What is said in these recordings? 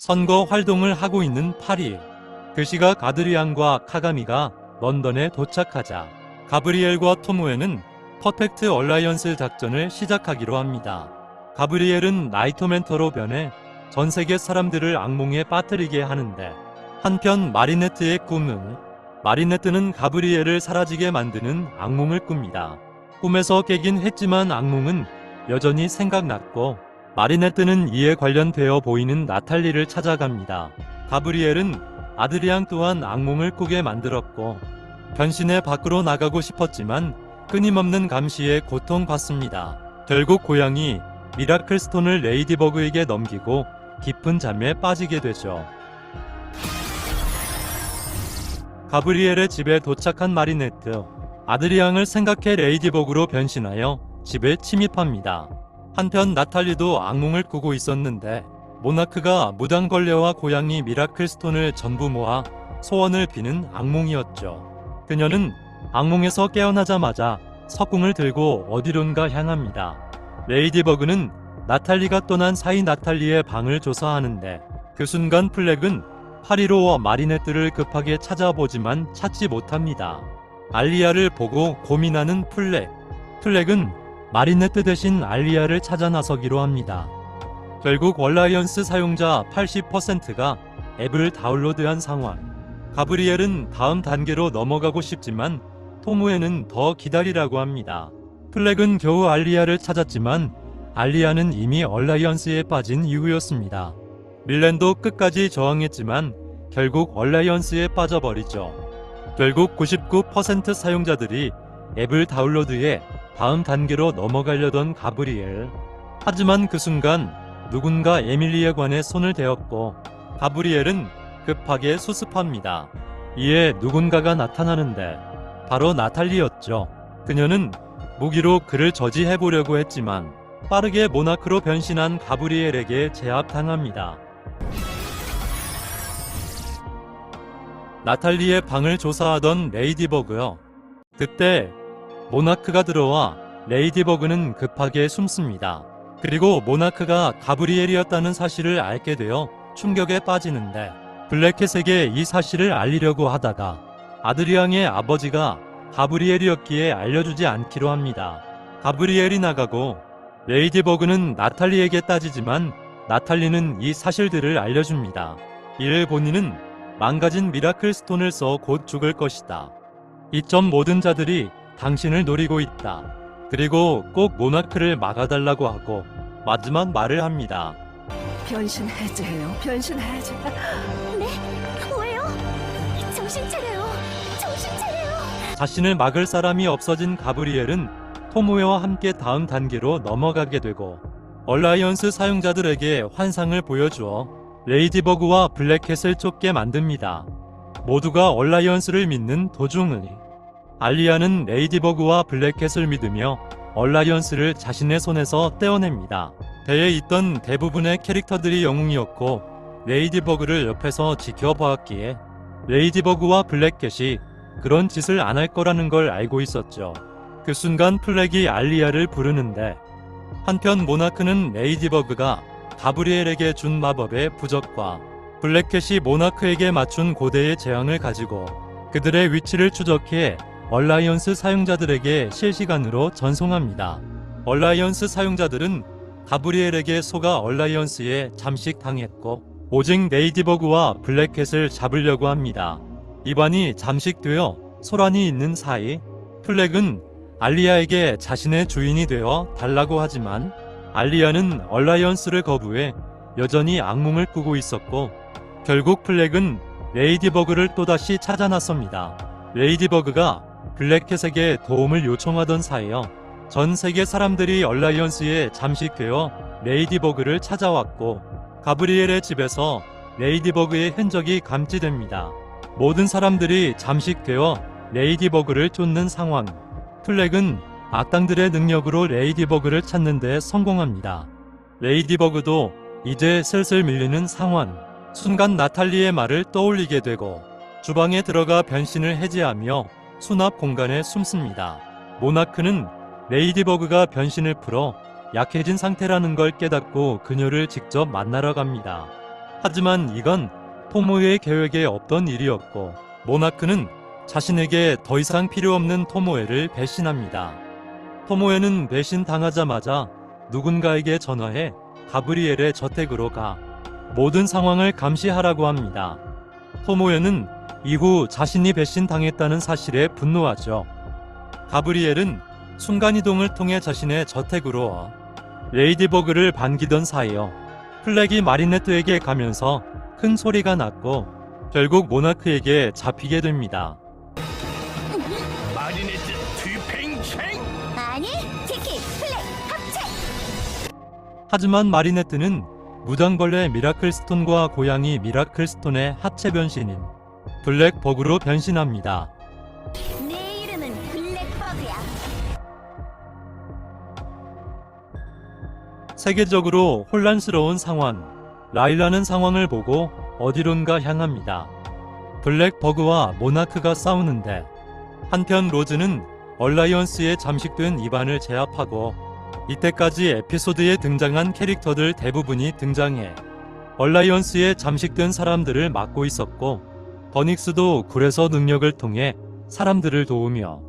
선거 활동을 하고 있는 8일, 그 시각 아드리안과 카가미가 런던에 도착하자 가브리엘과 토모에는 퍼펙트 얼라이언스 작전을 시작하기로 합니다. 가브리엘은 나이트 멘터로 변해 전 세계 사람들을 악몽에 빠뜨리게 하는데, 한편 마리네트의 꿈은, 마리네트는 가브리엘을 사라지게 만드는 악몽을 꿉니다. 꿈에서 깨긴 했지만 악몽은 여전히 생각났고, 마리네트는 이에 관련되어 보이는 나탈리를 찾아갑니다. 가브리엘은 아드리앙 또한 악몽을 꾸게 만들었고, 변신해 밖으로 나가고 싶었지만 끊임없는 감시에 고통받습니다. 결국 고양이 미라클 스톤을 레이디버그에게 넘기고 깊은 잠에 빠지게 되죠. 가브리엘의 집에 도착한 마리네트, 아드리앙을 생각해 레이디버그로 변신하여 집에 침입합니다. 한편 나탈리도 악몽을 꾸고 있었는데, 모나크가 무당벌레와 고양이 미라클 스톤을 전부 모아 소원을 비는 악몽이었죠. 그녀는 악몽에서 깨어나자마자 석궁을 들고 어디론가 향합니다. 레이디버그는 나탈리가 떠난 사이 나탈리의 방을 조사하는데, 그 순간 플렉은 파리로와 마리네트를 급하게 찾아보지만 찾지 못합니다. 알리아를 보고 고민하는 플렉은 마리네트 대신 알리아를 찾아 나서기로 합니다. 결국 얼라이언스 사용자 80%가 앱을 다운로드한 상황. 가브리엘은 다음 단계로 넘어가고 싶지만 토모에는 더 기다리라고 합니다. 플렉은 겨우 알리아를 찾았지만 알리아는 이미 얼라이언스에 빠진 이후였습니다. 밀렌도 끝까지 저항했지만 결국 얼라이언스에 빠져버리죠. 결국 99% 사용자들이 앱을 다운로드해 다음 단계로 넘어가려던 가브리엘. 하지만 그 순간 누군가 에밀리에 관해 손을 대었고, 가브리엘은 급하게 수습합니다. 이에 누군가가 나타나는데 바로 나탈리였죠. 그녀는 무기로 그를 저지해보려고 했지만 빠르게 모나크로 변신한 가브리엘에게 제압당합니다. 나탈리의 방을 조사하던 레이디버그요. 그때 모나크가 들어와 레이디버그는 급하게 숨습니다. 그리고 모나크가 가브리엘이었다는 사실을 알게 되어 충격에 빠지는데, 블랙캣에게 이 사실을 알리려고 하다가 아드리앙의 아버지가 가브리엘이었기에 알려주지 않기로 합니다. 가브리엘이 나가고 레이디버그는 나탈리에게 따지지만 나탈리는 이 사실들을 알려줍니다. 이를 본인은 망가진 미라클 스톤을 써 곧 죽을 것이다. 이점 모든 자들이 당신을 노리고 있다. 그리고 꼭 모나크를 막아달라고 하고 마지막 말을 합니다. 변신 해제해요. 변신 해제. 네? 왜요? 정신 차려요. 정신 차려요. 자신을 막을 사람이 없어진 가브리엘은 토모에와 함께 다음 단계로 넘어가게 되고, 얼라이언스 사용자들에게 환상을 보여주어 레이디버그와 블랙캣을 쫓게 만듭니다. 모두가 얼라이언스를 믿는 도중에 알리아는 레이디버그와 블랙캣을 믿으며 얼라이언스를 자신의 손에서 떼어냅니다. 배에 있던 대부분의 캐릭터들이 영웅이었고 레이디버그를 옆에서 지켜보았기에 레이디버그와 블랙캣이 그런 짓을 안 할 거라는 걸 알고 있었죠. 그 순간 플렉이 알리아를 부르는데, 한편 모나크는 레이디버그가 가브리엘에게 준 마법의 부적과 블랙캣이 모나크에게 맞춘 고대의 재앙을 가지고 그들의 위치를 추적해 얼라이언스 사용자들에게 실시간으로 전송합니다. 얼라이언스 사용자들은 가브리엘에게 속아 얼라이언스에 잠식당했고, 오직 레이디버그와 블랙캣을 잡으려고 합니다. 이반이 잠식되어 소란이 있는 사이 플렉은 알리아에게 자신의 주인이 되어 달라고 하지만 알리아는 얼라이언스를 거부해 여전히 악몽을 꾸고 있었고, 결국 플렉은 레이디버그를 또다시 찾아 나섭니다. 레이디버그가 블랙캣에게 도움을 요청하던 사이여 전 세계 사람들이 얼라이언스에 잠식되어 레이디버그를 찾아왔고, 가브리엘의 집에서 레이디버그의 흔적이 감지됩니다. 모든 사람들이 잠식되어 레이디버그를 쫓는 상황. 플렉은 악당들의 능력으로 레이디버그를 찾는 데 성공합니다. 레이디버그도 이제 슬슬 밀리는 상황. 순간 나탈리의 말을 떠올리게 되고 주방에 들어가 변신을 해제하며 수납 공간에 숨습니다. 모나크는 레이디버그가 변신을 풀어 약해진 상태라는 걸 깨닫고 그녀를 직접 만나러 갑니다. 하지만 이건 토모에의 계획에 없던 일이었고 모나크는 자신에게 더 이상 필요 없는 토모에를 배신합니다. 토모에는 배신당하자마자 누군가에게 전화해 가브리엘의 저택으로 가 모든 상황을 감시하라고 합니다. 토모에는 이후 자신이 배신당했다는 사실에 분노하죠. 가브리엘은 순간이동을 통해 자신의 저택으로 와 레이디버그를 반기던 사이여 플렉이 마리네트에게 가면서 큰 소리가 났고 결국 모나크에게 잡히게 됩니다. 마리네트 뒤팽팽. 아니, 키키, 플렉, 합체! 하지만 마리네트는 무당벌레 미라클스톤과 고양이 미라클스톤의 합체 변신인 블랙버그로 변신합니다. 내 이름은 블랙버그야. 세계적으로 혼란스러운 상황. 라일라는 상황을 보고 어디론가 향합니다. 블랙버그와 모나크가 싸우는데 한편 로즈는 얼라이언스에 잠식된 이반을 제압하고 이때까지 에피소드에 등장한 캐릭터들 대부분이 등장해 얼라이언스에 잠식된 사람들을 막고 있었고 버닉스도 굴에서 능력을 통해 사람들을 도우며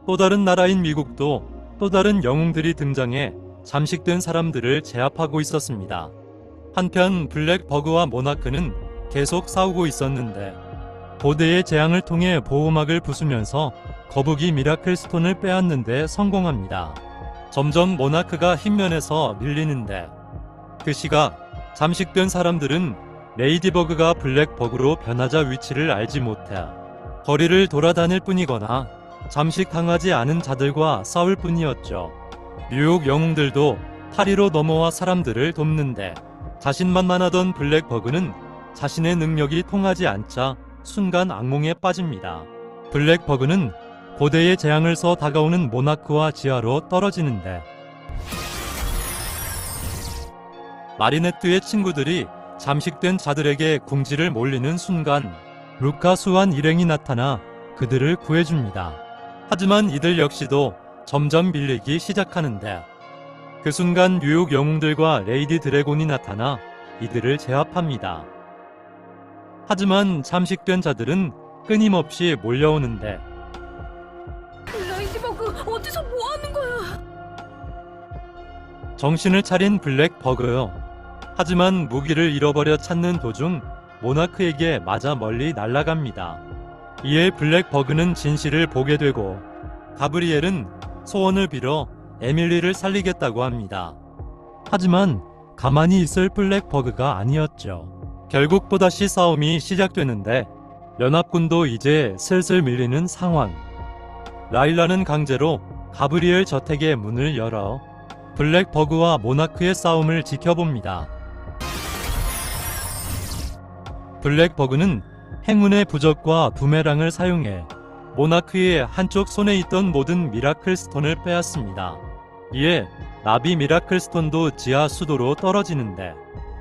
또 다른 나라인 미국도 또 다른 영웅들이 등장해 잠식된 사람들을 제압하고 있었습니다. 한편 블랙버그와 모나크는 계속 싸우고 있었는데 고대의 재앙을 통해 보호막을 부수면서 거북이 미라클스톤을 빼앗는데 성공합니다. 점점 모나크가 흰면에서 밀리는데 그 시각 잠식된 사람들은 레이디버그가 블랙버그로 변하자 위치를 알지 못해 거리를 돌아다닐 뿐이거나 잠식당하지 않은 자들과 싸울 뿐이었죠. 뉴욕 영웅들도 파리로 넘어와 사람들을 돕는데 자신만만하던 블랙버그는 자신의 능력이 통하지 않자 순간 악몽에 빠집니다. 블랙버그는 고대의 재앙을 서 다가오는 모나크와 지하로 떨어지는데 마리네트의 친구들이 잠식된 자들에게 궁지를 몰리는 순간 루카 수완 일행이 나타나 그들을 구해줍니다. 하지만 이들 역시도 점점 밀리기 시작하는데 그 순간 뉴욕 영웅들과 레이디 드래곤이 나타나 이들을 제압합니다. 하지만 잠식된 자들은 끊임없이 몰려오는데 레이디버그 어디서 뭐 하는 거야? 정신을 차린 블랙버그. 하지만 무기를 잃어버려 찾는 도중 모나크에게 맞아 멀리 날아갑니다. 이에 블랙버그는 진실을 보게 되고 가브리엘은 소원을 빌어 에밀리를 살리겠다고 합니다. 하지만 가만히 있을 블랙버그가 아니었죠. 결국 또다시 싸움이 시작되는데 연합군도 이제 슬슬 밀리는 상황. 라일라는 강제로 가브리엘 저택의 문을 열어 블랙버그와 모나크의 싸움을 지켜봅니다. 블랙버그는 행운의 부적과 부메랑을 사용해 모나크의 한쪽 손에 있던 모든 미라클 스톤을 빼앗습니다. 이에 나비 미라클 스톤도 지하 수도로 떨어지는데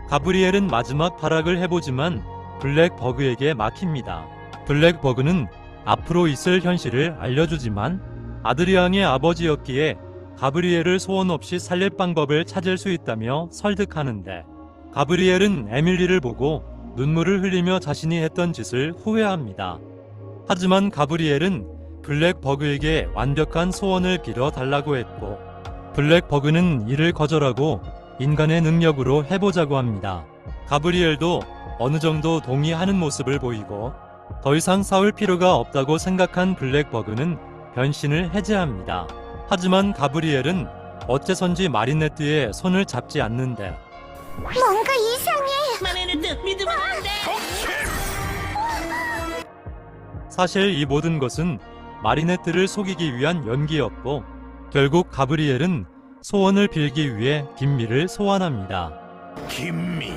가브리엘은 마지막 발악을 해보지만 블랙버그에게 막힙니다. 블랙버그는 앞으로 있을 현실을 알려주지만 아드리앙의 아버지였기에 가브리엘을 소원 없이 살릴 방법을 찾을 수 있다며 설득하는데 가브리엘은 에밀리를 보고 눈물을 흘리며 자신이 했던 짓을 후회합니다. 하지만 가브리엘은 블랙버그에게 완벽한 소원을 빌어 달라고 했고 블랙버그는 이를 거절하고 인간의 능력으로 해보자고 합니다. 가브리엘도 어느 정도 동의하는 모습을 보이고 더 이상 싸울 필요가 없다고 생각한 블랙버그는 변신을 해제합니다. 하지만 가브리엘은 어째선지 마리네트의 손을 잡지 않는데 뭔가 이상해. 마리네트 믿으면 안 돼. 사실 이 모든 것은 마리네트를 속이기 위한 연기였고 결국 가브리엘은 소원을 빌기 위해 김미를 소환합니다. 김미,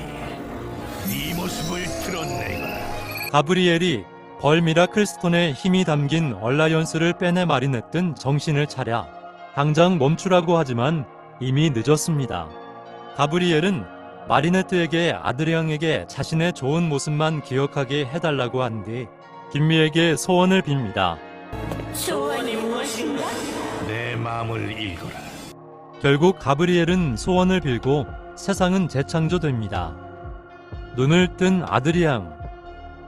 네 모습을 드러내거라. 가브리엘이 벌 미라클 스톤에 힘이 담긴 얼라이언스를 빼내 마리네트는 정신을 차려 당장 멈추라고 하지만 이미 늦었습니다. 가브리엘은 마리네트에게 아드리앙에게 자신의 좋은 모습만 기억하게 해달라고 한 뒤 김미에게 소원을 빕니다. 소원이 무엇인가? 내 마음을 읽어라. 결국 가브리엘은 소원을 빌고 세상은 재창조됩니다. 눈을 뜬 아드리앙.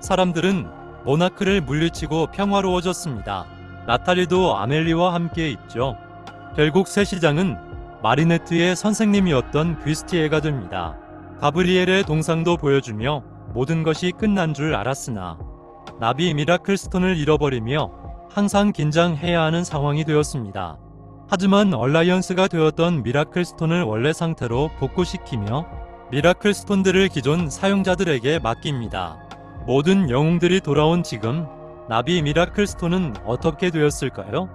사람들은 모나크를 물리치고 평화로워졌습니다. 나탈리도 아멜리와 함께 있죠. 결국 새 시장은 마리네트의 선생님이었던 귀스티에가 됩니다. 가브리엘의 동상도 보여주며 모든 것이 끝난 줄 알았으나 나비 미라클스톤을 잃어버리며 항상 긴장해야 하는 상황이 되었습니다. 하지만 얼라이언스가 되었던 미라클스톤을 원래 상태로 복구시키며 미라클스톤들을 기존 사용자들에게 맡깁니다. 모든 영웅들이 돌아온 지금 나비 미라클스톤은 어떻게 되었을까요?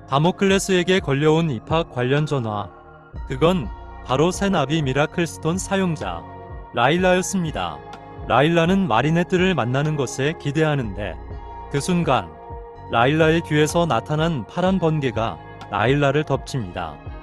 다모클레스에게 걸려온 입학 관련 전화. 그건 바로 새 나비 미라클스톤 사용자 라일라였습니다. 라일라는 마리네트를 만나는 것에 기대하는데 그 순간 라일라의 귀에서 나타난 파란 번개가 라일라를 덮칩니다.